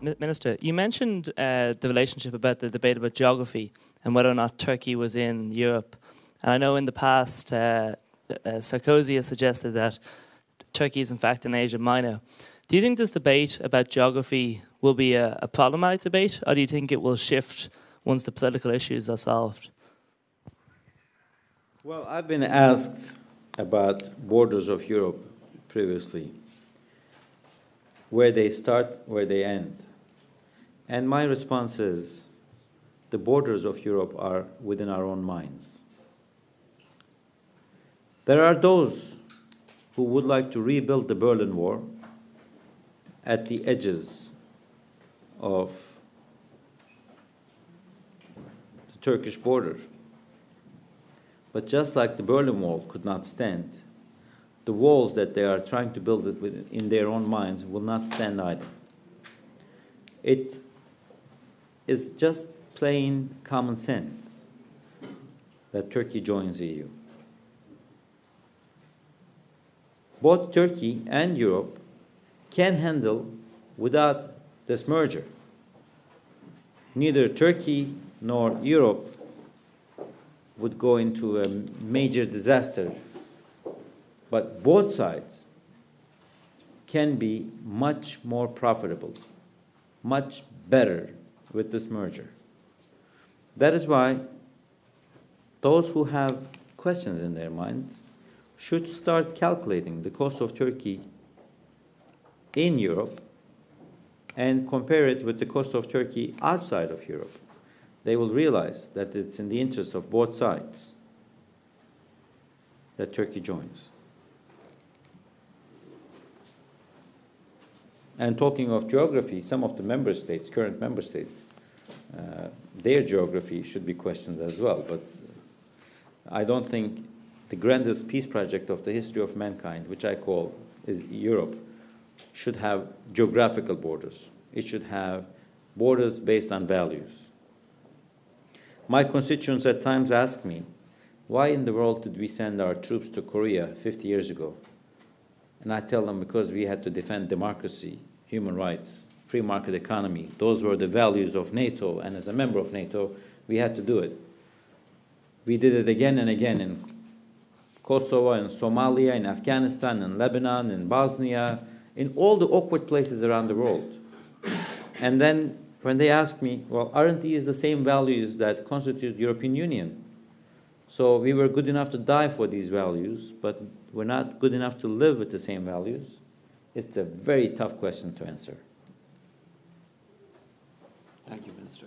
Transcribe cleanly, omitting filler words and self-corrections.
Minister, you mentioned the relationship about the debate about geography and whether or not Turkey was in Europe. And I know in the past, Sarkozy has suggested that Turkey is in fact in Asia Minor. Do you think this debate about geography will be a problematic debate, or do you think it will shift once the political issues are solved? Well, I've been asked about borders of Europe previously, where they start, where they end. And my response is, the borders of Europe are within our own minds. There are those who would like to rebuild the Berlin Wall at the edges of the Turkish border. But just like the Berlin Wall could not stand, the walls that they are trying to build in their own minds will not stand either. It is just plain common sense that Turkey joins the EU. Both Turkey and Europe can handle without this merger. Neither Turkey nor Europe would go into a major disaster, but both sides can be much more profitable, much better with this merger. That is why those who have questions in their minds should start calculating the cost of Turkey in Europe and compare it with the cost of Turkey outside of Europe. They will realize that it's in the interest of both sides that Turkey joins. And talking of geography, some of the member states, current member states, their geography should be questioned as well. But I don't think the grandest peace project of the history of mankind, which I call is Europe, should have geographical borders. It should have borders based on values. My constituents at times ask me, why in the world did we send our troops to Korea 50 years ago? And I tell them because we had to defend democracy, human rights, free market economy. Those were the values of NATO, and as a member of NATO, we had to do it. We did it again and again in Kosovo, in Somalia, in Afghanistan, in Lebanon, in Bosnia, in all the awkward places around the world. And then when they ask me, well, aren't these the same values that constitute the European Union? So we were good enough to die for these values, but we're not good enough to live with the same values. It's a very tough question to answer. Thank you, Minister.